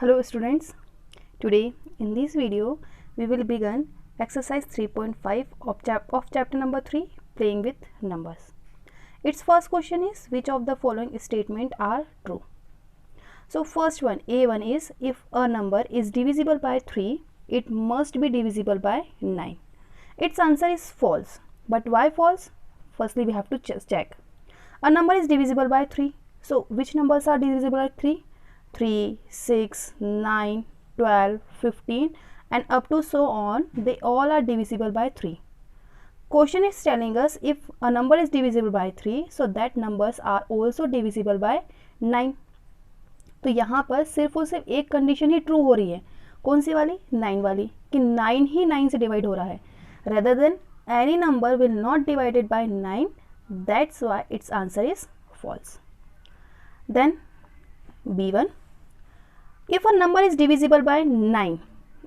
Hello students, today in this video we will begin exercise 3.5 of chapter number 3 playing with numbers. Its first question is which of the following statement are true. So first one, A1 is if a number is divisible by 3 it must be divisible by 9. Its answer is false. But why false? Firstly we have to check. A number is divisible by 3. So which numbers are divisible by 3? 3, 6, 9, 12, 15 and up to so on, they all are divisible by 3. Question is telling us if a number is divisible by 3, so that numbers are also divisible by 9. तो यहाँ पर सिर्फ और सिर्फ एक condition ही true हो रही है. कौन सी वाली? 9 वाली, कि 9 ही 9 से डिवाइड हो रहा है. Rather than any number will not divided by 9, that's why its answer is false. Then B1. If a number is divisible by 9,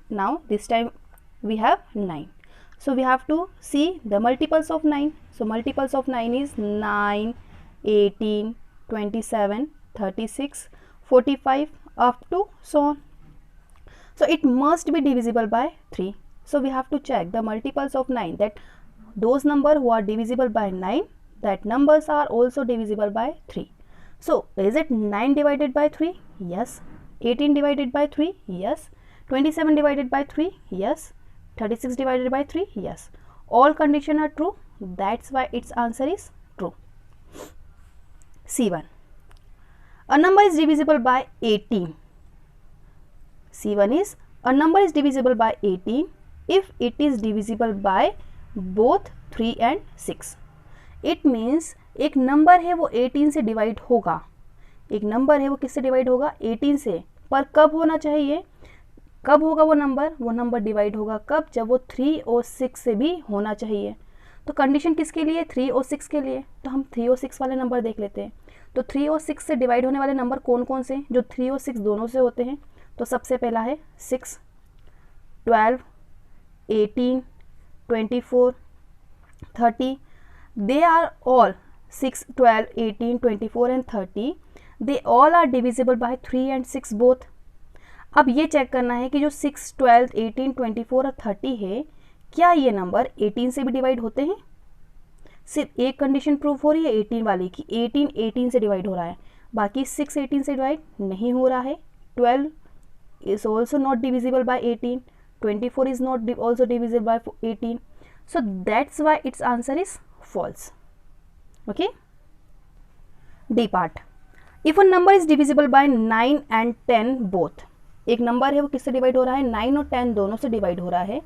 now this time we have 9. So we have to see the multiples of 9. So multiples of 9 is 9, 18, 27, 36, 45 up to so on. So it must be divisible by 3. So we have to check the multiples of 9, that those numbers who are divisible by 9, that numbers are also divisible by 3. So is it 9 divided by 3? Yes. 18 divided by 3? Yes. 27 divided by 3? Yes. 36 divided by 3? Yes. All conditions are true. That's why its answer is true. C1. A number is divisible by 18. C1 is a number is divisible by 18 if it is divisible by both 3 and 6. It means एक number है वो 18 से divide होगा. एक number है वो किससे divide होगा? 18 से. पर कब होना चाहिए? कब होगा वो नंबर डिवाइड होगा कब? जब वो 3 और 6 से भी होना चाहिए. तो कंडीशन किसके लिए? 3 और 6 के लिए. तो हम 3 और 6 वाले नंबर देख लेते हैं. तो 3 और 6 से डिवाइड होने वाले नंबर कौन कौन से? जो 3 और 6 दोनों से होते हैं. तो सबसे पहला है 6, 12, 18, 24, 30. They are all 6, 12, 18, 24 and 30. They all are divisible by 3 and 6 both. अब ये चेक करना है कि जो 6, 12, 18, 24 और 30 है, क्या ये नंबर 18 से भी डिवाइड होते हैं? सिर्फ एक कंडीशन प्रूफ हो रही है 18 वाली कि 18 से डिवाइड हो रहा है. बाकी 6 18 से डिवाइड नहीं हो रहा है. 12 is also not divisible by 18. 24 is not also divisible by 18. So that's why its answer is false. Okay. D part. If a number is divisible by 9 and 10 both, एक नंबर है वो किससे डिवाइड हो रहा है? 9 और 10 दोनों से डिवाइड हो रहा है.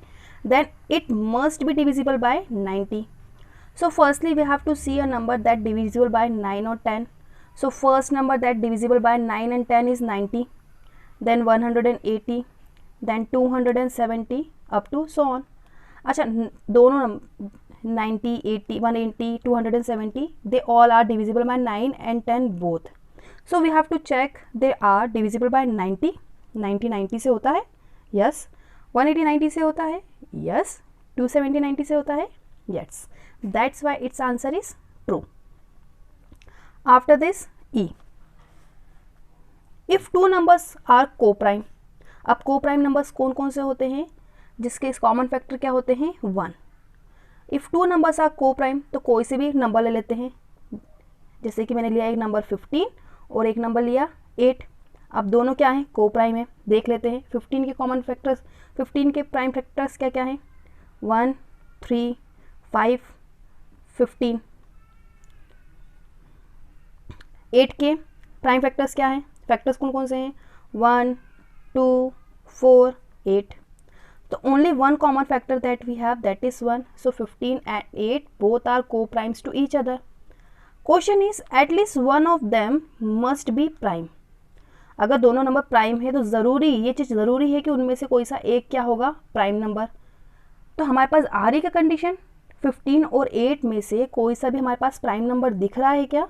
Then it must be divisible by 90. So firstly we have to see a number that divisible by 9 or 10. So first number that divisible by 9 and 10 is 90. Then 180. Then 270 up to so on. अच्छा, दोनों 90, 80, 180, 270, they all are divisible by 9 and 10 both. So we have to check they are divisible by 90. 90 से होता है. Yes. 180 90 से होता है. Yes. 270 90 से होता है. Yes. That's why its answer is true. After this, E. If two numbers are co-prime. अब co-prime numbers कौन कौन से होते हैं? जिसके कॉमन फैक्टर क्या होते हैं? 1. If two numbers are coprime तो कोई से भी एक नंबर ले लेते हैं. जैसे कि मैंने लिया एक नंबर 15 और एक नंबर लिया 8. अब दोनों क्या हैं? को-प्राइम है. देख लेते हैं 15 के कॉमन फैक्टर्स. 15 के प्राइम फैक्टर्स क्या क्या हैं? 1, 3, 5, 15. 8 के प्राइम फैक्टर्स क्या हैं? फैक्टर्स कौन कौन से हैं? 1, 2, 4, 8. So only one common factor that we have, that is 1. So 15 and 8 both are co-primes to each other. Question is at least one of them must be prime. अगर दोनों number prime है तो ज़रूरी, ये चीज़ ज़रूरी है कि उनमें से कोई सा एक क्या होगा? Prime number. तो हमारे पास आ रही क्या कंडीशन? 15 और 8 में से कोई सा भी हमारे पास प्राइम नंबर दिख रहा है क्या?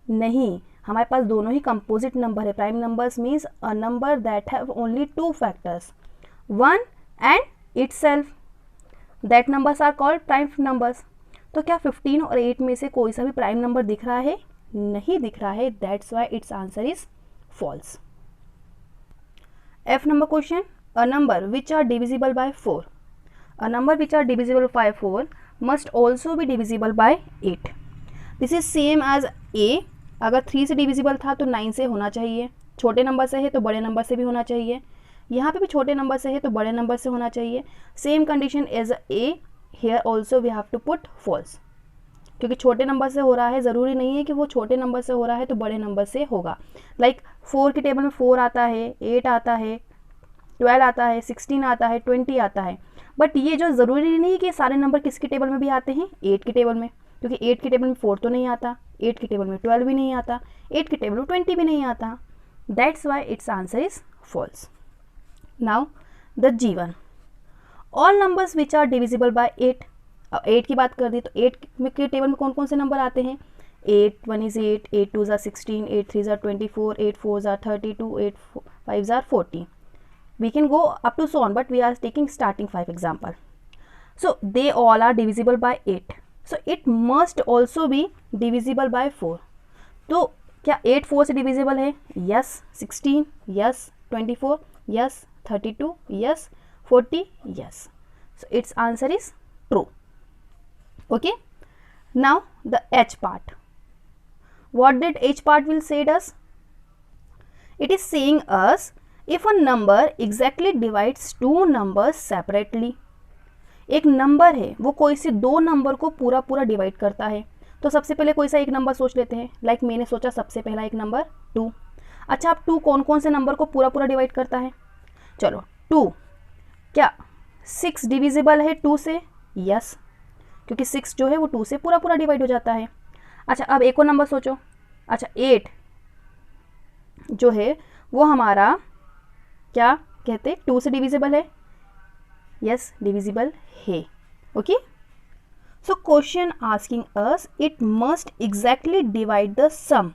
नहीं. हमारे पास दोनों ही कंपोजिट नंबर है. Prime numbers means a number that have only 2 factors, 1 and itself. That numbers are called prime numbers. तो क्या 15 और 8 में से कोई सा भी प्राइम नंबर दिख रहा है? नहीं दिख रहा है. That's why its answer is false. F number question, a number which are divisible by 4. A number which are divisible by 4 must also be divisible by 8. This is same as A. अगर 3 से divisible था तो 9 से होना चाहिए, छोटे number से है तो बड़े नंबर से भी होना चाहिए, यहाँ पे भी छोटे नंबर से है तो बड़े नंबर से होना चाहिए. Same condition as A, here also we have to put false, क्योंकि छोटे नंबर से हो रहा है, ज़रूरी नहीं है कि वो छोटे नंबर से हो रहा है तो बड़े नंबर से होगा. लाइक 4 की टेबल में 4 आता है, 8 आता है, 12 आता है, 16 आता है, 20 आता है. बट ये जो ज़रूरी नहीं है कि सारे नंबर किसकी टेबल में भी आते हैं, 8 की टेबल में, क्योंकि 8 की टेबल में 4 तो नहीं आता, 8 की टेबल में 12 भी नहीं आता, 8 की टेबल में 20 भी नहीं आता. That's why its answer is false. Now the G1, all numbers which are divisible by 8. 8 की बात कर दी तो 8 के टेबल में कौन कौन से नंबर आते हैं, 8 1 is 8, 8 2 are 16, 8 3 are 24, 8 4 are 32, 8 5 are 40. We can go up to so on, but we are taking starting 5 example. So they all are divisible by 8. So it must also be divisible by 4. तो क्या 8 4 से divisible है? Yes. 16 yes. 24 yes. 32 yes. 40 yes. So its answer is true. Okay. Now the H part. What did H part will say us? It is saying us if a number exactly divides two numbers separately. एक number है वो कोई से दो number को पूरा पूरा divide करता है. तो सबसे पहले कोई सा एक नंबर सोच लेते हैं. लाइक मैंने सोचा सबसे पहला एक नंबर 2. अच्छा, अब 2 कौन कौन से नंबर को पूरा पूरा डिवाइड करता है? चलो 2, क्या 6 डिविजिबल है 2 से? यस, क्योंकि 6 जो है वो 2 से पूरा पूरा डिवाइड हो जाता है. अच्छा, अब एक और नंबर सोचो. अच्छा 8 जो है वो हमारा क्या कहते 2 से डिविजिबल है? यस, डिविजिबल है. Okay. So question asking us it must exactly divide the sum.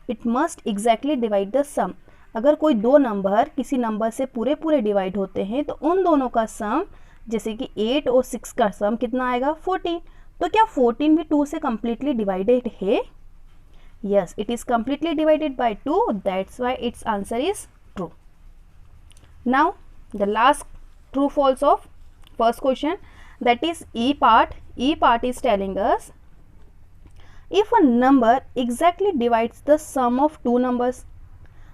It must exactly divide the sum. अगर कोई दो नंबर किसी नंबर से पूरे पूरे डिवाइड होते हैं तो उन दोनों का सम, जैसे कि 8 और 6 का सम कितना आएगा? 14. तो क्या 14 भी 2 से कम्प्लीटली डिवाइडेड है? Yes, it is completely divided by 2. That's why its answer is true. Now the last true false of first question, that is E part. E part is telling us if a number exactly divides the sum of two numbers.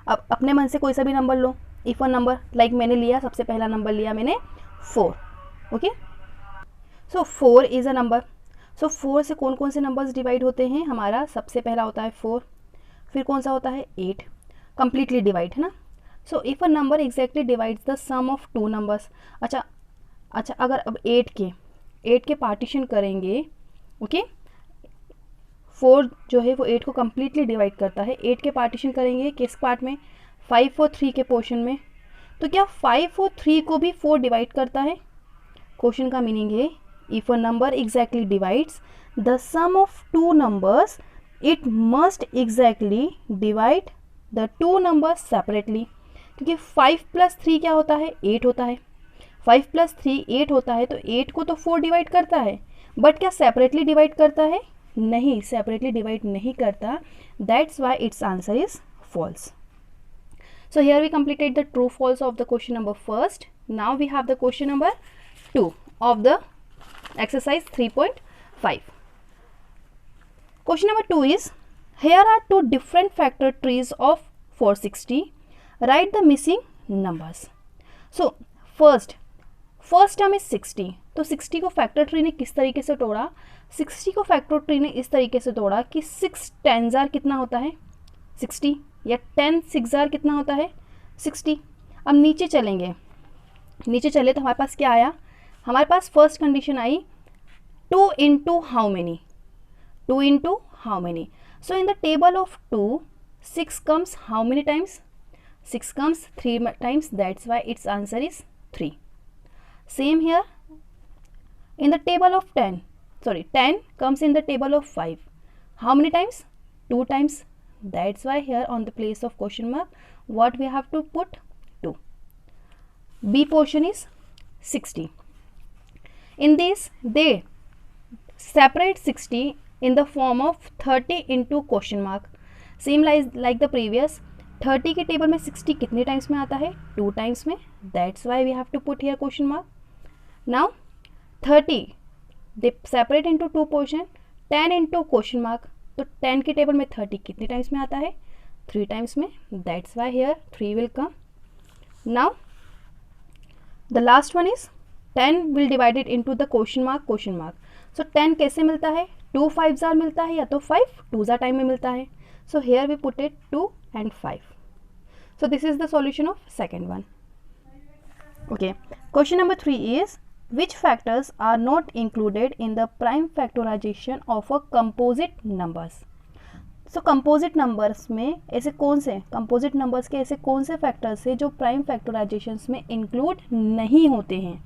अब अपने मन से कोई सा भी number low. if a number, like मैंने लिया, सबसे पहला नंबर लिया मैंने 4. Okay. So 4 is a number. So 4 से कौन कौन से नंबर्स डिवाइड होते हैं? हमारा सबसे पहला होता है 4, फिर कौन सा होता है 8. कंप्लीटली डिवाइड है ना. So if a number exactly divides the sum of two numbers. अच्छा, अगर अब 8 के पार्टीशन करेंगे. ओके. 4 जो है वो 8 को कम्प्लीटली डिवाइड करता है. 8 के पार्टीशन करेंगे किस पार्ट में? 5 और 3 के पोर्शन में. तो क्या 5 और 3 को भी 4 डिवाइड करता है? क्वेश्चन का मीनिंग है if a number exactly divides the sum of two numbers it must exactly divide the two numbers separately. क्योंकि 5 + 3 क्या होता है? 8 होता है. 5 + 3 8 होता है. तो 8 को तो 4 डिवाइड करता है, बट क्या सेपरेटली डिवाइड करता है? नहीं, सेपरेटली डिवाइड नहीं करता. That's why its answer is false. So here we completed the true false of the question number first. Now we have the question number 2 of the exercise 3.5. Question number 2 is, here are two different factor trees of 460. Write the missing numbers. So first term is 60. तो 60 को factor tree ने किस तरीके से तोड़ा? 60 को factor tree ने इस तरीके से तोड़ा कि 6 10s are कितना होता है? 60. या 10 6s are कितना होता है? 60. अब नीचे चलेंगे. नीचे चले तो हमारे पास क्या आया? हमारे पास फर्स्ट कंडीशन आई 2 into how many? 2 into how many? So in the table of 2, 6 comes how many times? 6 comes 3 times. That's why its answer is 3. Same here in the table of 10. 10 comes in the table of 5. How many times? 2 times. That's why here on the place of question mark, what we have to put? 2. B portion is 60. In this, they separate 60 in the form of 30 into question mark. Same like the previous. 30 के table में 60 कितने times में आता है? 2 times में, that's why we have to put here question mark. Now 30 they separate into 2 portion, 10 into question mark. तो 10 के table में 30 कितने टाइम्स में आता है? 3 टाइम्स में, that's why here 3 will come. Now the last one is 10 will divided into the question mark. So 10 कैसे मिलता है? 2 5 जार मिलता है या तो 5 2 जार टाइम में मिलता है. So here we put it 2 and 5. So this is the solution of second one. Okay, question number 3 is which factors are not included in the prime factorization of a composite numbers. So composite numbers में ऐसे कौन से composite numbers के ऐसे कौन से factors है जो prime factorizations में include नहीं होते हैं?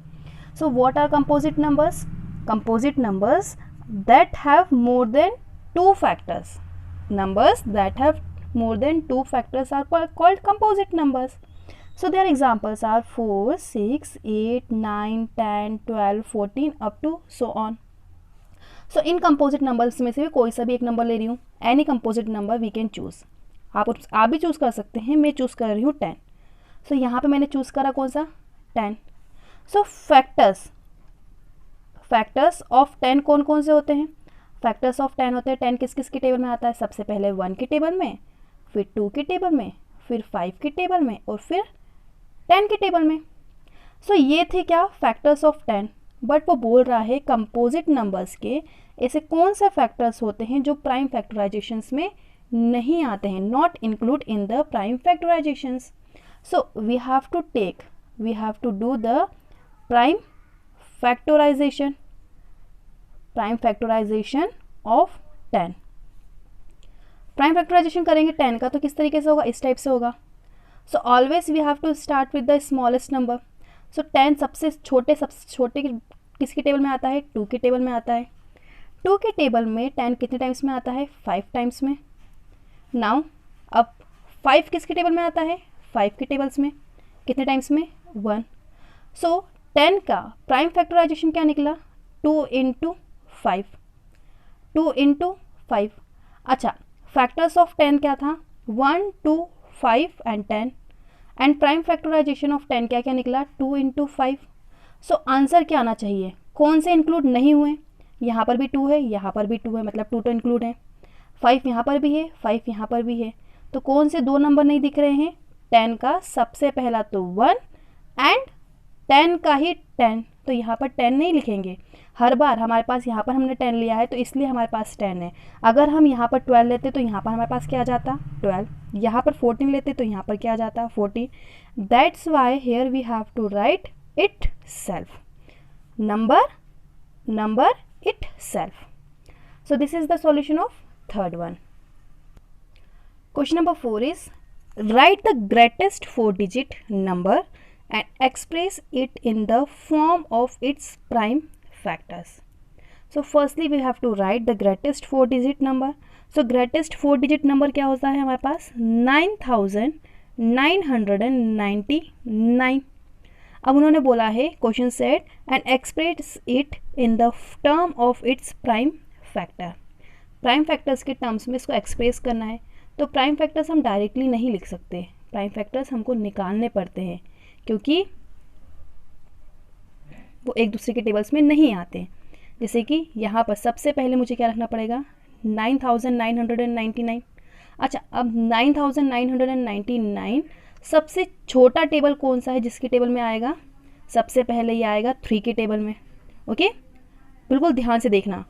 So what are composite numbers? Composite numbers that have more than 2 factors. Numbers that have more than 2 factors are called composite numbers. So their examples are 4, 6, 8, 9, 10, 12, 14 up to so on. So in composite numbers में से भी कोई सा भी एक number ले रही हूँ. Any composite number we can choose. आप भी चूज़ कर सकते हैं. मैं चूज़ कर रही हूँ 10. So यहाँ पे मैंने चूज़ करा कौन सा? 10. So factors of 10 कौन कौन से होते हैं? Factors of 10 होते हैं 10 किस किस की टेबल में आता है? सबसे पहले 1 की टेबल में, फिर 2 की टेबल में, फिर 5 की टेबल में और फिर 10 की टेबल में. सो ये थे क्या? Factors of 10. बट वो बोल रहा है कंपोजिट नंबर्स के ऐसे कौन से फैक्टर्स होते हैं जो प्राइम फैक्टराइजेशंस में नहीं आते हैं, not include in the prime factorisations. So we have to do the prime factorisation of 10. Prime factorisation करेंगे 10 का तो किस तरीके से होगा? इस टाइप से होगा. So always we have to start with the smallest number. So 10 सबसे छोटे किसकी टेबल में आता है? 2 की टेबल में आता है. 2 की टेबल में 10 कितने टाइम्स में आता है? 5 टाइम्स में. नाउ अब 5 किसकी टेबल में आता है? 5 की टेबल्स में कितने टाइम्स में? 1. सो 10 का प्राइम फैक्टराइजेशन क्या निकला? 2 इंटू 5. 2 इंटू 5. अच्छा, फैक्टर्स ऑफ 10 क्या था? 1, 2, 5 and 10. And prime factorisation of 10 क्या क्या निकला? 2 इंटू 5. सो आंसर क्या आना चाहिए? कौन से इंक्लूड नहीं हुए? यहाँ पर भी 2 है, यहाँ पर भी 2 है, मतलब 2 तो इंक्लूड है. 5 यहाँ पर भी है, 5 यहाँ पर भी है. तो कौन से 2 नंबर नहीं दिख रहे हैं? 10 का सबसे पहला तो 1 एंड 10 का ही 10. तो यहाँ पर 10 नहीं लिखेंगे. हर बार हमारे पास यहाँ पर हमने 10 लिया है तो इसलिए हमारे पास 10 है. अगर हम यहाँ पर 12 लेते तो यहाँ पर हमारे पास क्या आ जाता? 12. यहाँ पर 14 लेते तो यहाँ पर क्या आ जाता? 14. That's why here we have to write itself. Number itself. So this is the solution of third one. Question number 4 is write the greatest 4-digit number and express it in the form of its prime factors. So firstly we have to write the greatest 4-digit number. So greatest 4-digit number क्या होता है हमारे पास? 9999. अब उन्होंने बोला है question set and express it in the term of its prime factor. Prime factors के terms में इसको एक्सप्रेस करना है. तो प्राइम फैक्टर्स हम डायरेक्टली नहीं लिख सकते. प्राइम फैक्टर्स हमको निकालने पड़ते हैं क्योंकि वो एक दूसरे के टेबल्स में नहीं आते. जैसे कि यहाँ पर सबसे पहले मुझे क्या रखना पड़ेगा? 9999. अच्छा, अब 9999 सबसे छोटा टेबल कौन सा है जिसके टेबल में आएगा? सबसे पहले ये आएगा 3 के टेबल में. ओके, बिल्कुल ध्यान से देखना.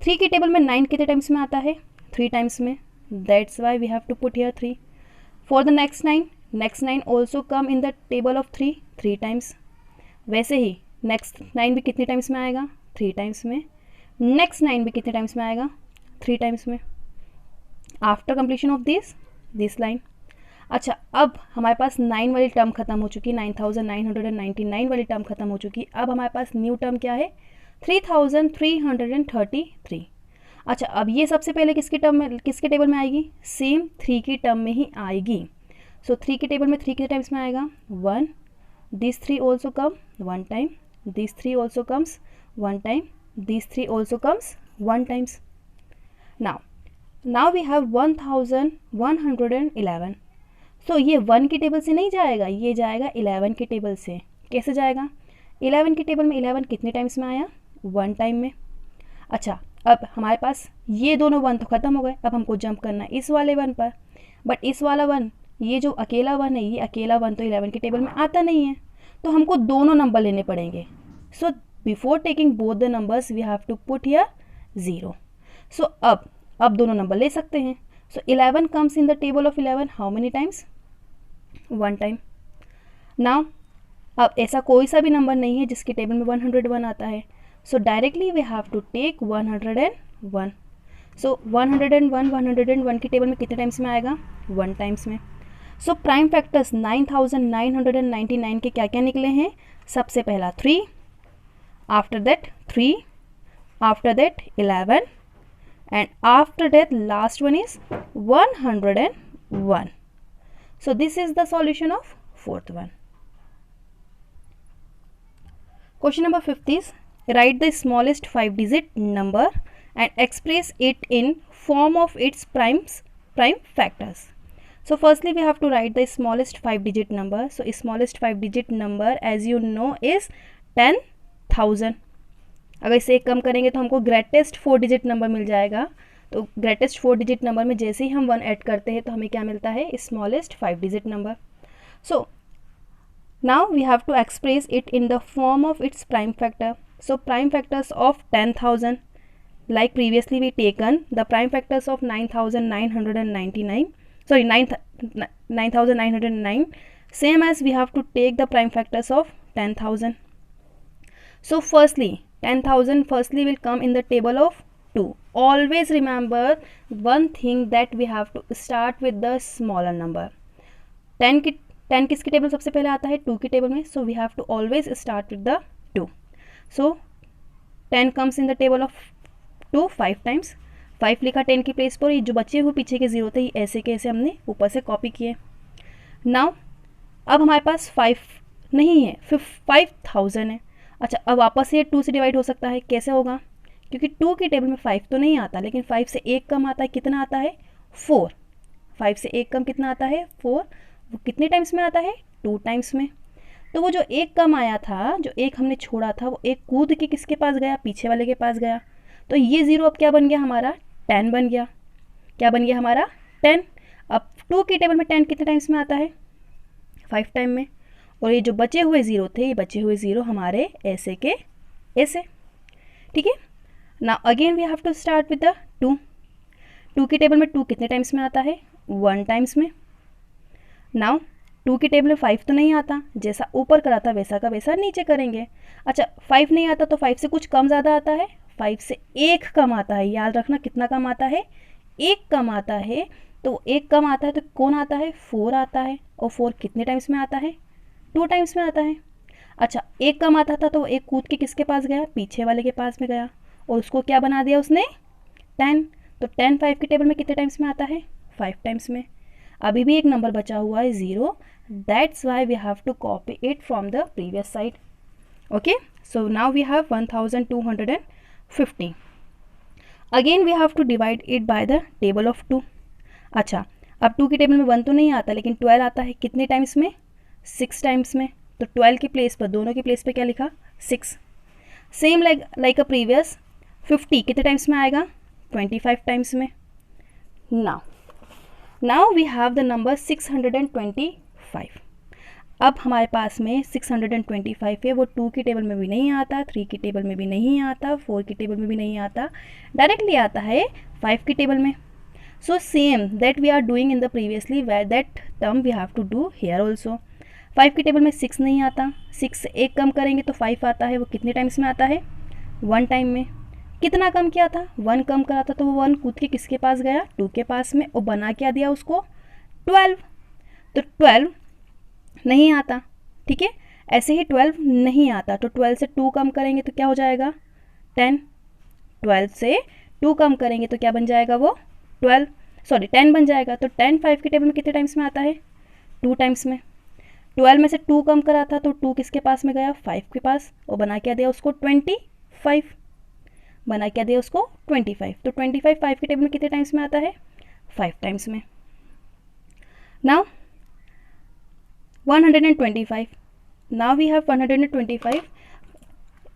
3 के टेबल में 9 कितने टाइम्स में आता है? 3 टाइम्स में. That's why we have to put here 3. For the next 9 also come in the table of 3 times. वैसे ही नेक्स्ट 9 भी कितने टाइम्स में आएगा? 3 टाइम्स में. नेक्स्ट 9 भी कितने टाइम्स में आएगा? 3 टाइम्स में. After completion of this line. अच्छा, अब हमारे पास 9 वाली टर्म खत्म हो चुकी, 9999 वाली टर्म खत्म हो चुकी. अब हमारे पास न्यू टर्म क्या है? 3333. अच्छा, अब ये सबसे पहले किसके टेबल में आएगी? सेम 3 की टर्म में ही आएगी. सो 3 के टेबल में 3 कितने टाइम्स में आएगा? 1. This 3 also come 1 time. This 3 also comes 1 time. This 3 also comes 1 times. Now we have 1111. सो ये 1 की टेबल से नहीं जाएगा, ये जाएगा 11 की टेबल से। कैसे जाएगा? 11 की टेबल में 11 कितने टाइम्स में आया? 1 टाइम में। अच्छा, अब हमारे पास ये दोनों 1 तो ख़त्म हो गए, अब हमको जंप करना है इस वाले 1 पर। बट इस वाला 1, ये जो अकेला 1 है, ये अकेला 1 तो 11 की टेबल में आता नहीं है, तो हमको दोनों नंबर लेने पड़ेंगे। So before taking both the numbers we have to put here 0। So अब दोनों नंबर ले सकते हैं। So 11 comes in the table of 11 how many times? 1 time. Now अब ऐसा कोई सा भी नंबर नहीं है जिसकी टेबल में 101 आता है, so directly we have to take 101। So 101 की टेबल में कितने टाइम्स में आएगा? 1 टाइम्स में। सो प्राइम फैक्टर्स 9999 के क्या क्या निकले हैं? सबसे पहला 3, after that 3, after that 11 and after that last one is 101. So this is the solution of fourth one. Question number 5th is write the smallest 5-digit number and express it in form of its prime factors. So firstly we have to write the smallest 5-digit number. So smallest 5-digit number as you know is 10,000. अगर इसे एक कम करेंगे तो हमको greatest 4-digit number मिल जाएगा। तो greatest 4-digit number में जैसे ही हम 1 ऐड करते हैं तो हमें क्या मिलता है? Smallest 5-digit number. So now we have to express it in the form of its prime factor. So prime factors of 10,000 like previously we taken the prime factors of 9,999, sorry 9,909, same as we have to take the prime factors of 10,000. So firstly 10,000 firstly will come in the table of 2. Always remember one thing that we have to start with the smaller number. 10 किसकी table सबसे पहले आता है? 2 की table में। So we have to always start with the 2. So 10 comes in the table of 2 5 times. 5 लिखा 10 की place पर, ये जो बचे हुए पीछे के 0 थे ऐसे के ऐसे हमने ऊपर से कॉपी किए। नाउ अब हमारे पास 5 नहीं है, फिर 5000 है। अच्छा, अब वापस से 2 से डिवाइड हो सकता है। कैसे होगा? क्योंकि 2 की टेबल में 5 तो नहीं आता, लेकिन 5 से 1 कम आता है। कितना आता है? 4। 5 से 1 कम कितना आता है? 4। वो कितने टाइम्स में आता है? 2 टाइम्स में। तो वो जो 1 कम आया था, जो 1 हमने छोड़ा था, वो 1 कूद के किसके पास गया? पीछे वाले के पास गया। तो ये 0 अब क्या बन गया हमारा? 10 बन गया। क्या बन गया हमारा? 10। अब 2 की टेबल में 10 कितने टाइम्स में आता है? 5 टाइम में। और ये जो बचे हुए 0 थे, ये बचे हुए 0 हमारे ऐसे के ऐसे। ठीक है। Now again we have to start with the 2। 2 की टेबल में 2 कितने टाइम्स में आता है? 1 टाइम्स में। नाउ 2 की टेबल में 5 तो नहीं आता, जैसा ऊपर करा था वैसा का वैसा नीचे करेंगे। अच्छा, 5 नहीं आता तो 5 से कुछ कम ज़्यादा आता है? 5 से 1 कम आता है। याद रखना कितना कम आता है? 1 कम आता है। तो 1 कम आता है तो कौन आता है? 4 आता है। और 4 कितने टाइम्स में आता है? 2 टाइम्स में आता है। अच्छा, 1 कम आता था तो 1 कूद के किसके पास गया? पीछे वाले के पास में गया, और उसको क्या बना दिया उसने? 10। तो 10 5 की टेबल में कितने टाइम्स में आता है? 5 टाइम्स में। अभी भी एक नंबर बचा हुआ है 0, that's why we have to copy it from the previous side. Okay, so now we have 1250। Again we have to divide it by the table of 2। अच्छा, अब 2 की टेबल में 1 तो नहीं आता, लेकिन 12 आता है। कितने टाइम्स में? 6 टाइम्स में। तो 12 की प्लेस पर, दोनों की प्लेस पर क्या लिखा? 6। सेम लाइक अ प्रीवियस 50 कितने टाइम्स में आएगा? 25 टाइम्स में। Now we have the number 625। अब हमारे पास में 625 है, वो 2 की टेबल में भी नहीं आता, 3 की टेबल में भी नहीं आता, 4 की टेबल में भी नहीं आता, डायरेक्टली आता है 5 की टेबल में। So same that we are doing in the previously where that term we have to do here also. 5 की टेबल में 6 नहीं आता, 6 से 1 कम करेंगे तो 5 आता है। वो कितने टाइम्स में आता है? 1 टाइम में। कितना कम किया था? 1 कम करा था, तो वो 1 कूद के किसके पास गया? 2 के पास में, और बना क्या दिया उसको? 12। तो 12 नहीं आता। ठीक है, ऐसे ही 12 नहीं आता, तो 12 से 2 कम करेंगे तो क्या हो जाएगा? 10। 12 से 2 कम करेंगे तो क्या बन जाएगा? वो 10 बन जाएगा। तो 10 5 की टेबल में कितने टाइम्स में आता है? 2 टाइम्स में। 12 में से 2 कम करा था, तो 2 किसके पास में गया? 5 के पास, और बना क्या दिया उसको? 25। बना क्या दिया उसको? 25। तो 25 5 की टेबल में कितने टाइम्स में आता है? 5 टाइम्स में। Now 125. Now we have 125.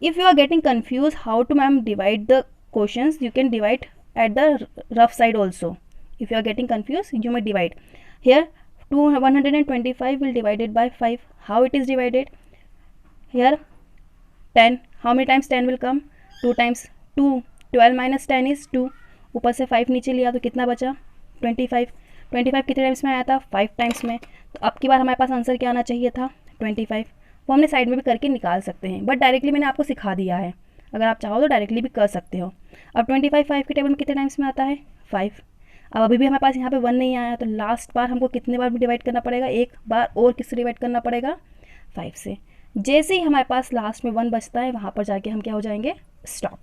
If you are getting confused how to ma'am divide the questions, you can divide at the rough side also. If you are getting confused, you may divide here. 125 will divided by 5. How it is divided? Here 10, how many times 10 will come? 2 times 2. 12 minus 10 is 2. ऊपर से 5 नीचे लिया तो कितना बचा? 25. 25 कितने times में आया था? 5 टाइम्स में. तो अब की बार हमारे पास आंसर क्या आना चाहिए था? 25. वो हमने साइड में भी करके निकाल सकते हैं, बट डायरेक्टली मैंने आपको सिखा दिया है. अगर आप चाहो तो डायरेक्टली भी कर सकते हो. अब 25 5 के टेबल में कितने टाइम्स में आता है? 5. अब अभी भी हमारे पास यहाँ पे 1 नहीं आया, तो लास्ट बार हमको कितने बार डिवाइड करना पड़ेगा? एक बार और किससे डिवाइड करना पड़ेगा? 5 से. जैसे ही हमारे पास लास्ट में 1 बचता है, वहाँ पर जाके हम क्या हो जाएंगे? Stop.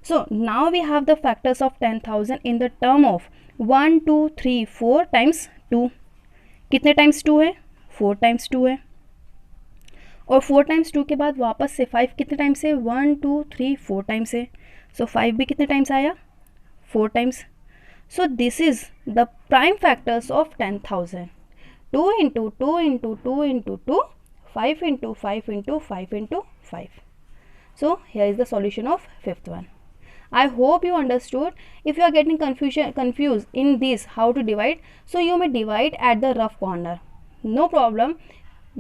So now we have the factors of 10,000 in the term of 1 2 3 4 times 2. कितने टाइम्स 2 है? 4 टाइम्स 2 है. और 4 टाइम्स 2 के बाद वापस से 5 कितने टाइम्स है? 1 2 3 4 टाइम्स है. सो 5 भी कितने टाइम्स आया? 4 times. So this is the prime factors of 10,000. 2 into 2 into 2 into 2, 5 into 5 into 5 into 5. So here is the solution of fifth one. I hope you understood. If you are getting confused in this how to divide, so you may divide at the rough corner. No problem.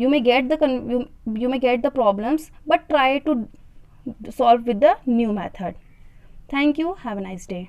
You may get the problems, but try to solve with the new method. Thank you. Have a nice day.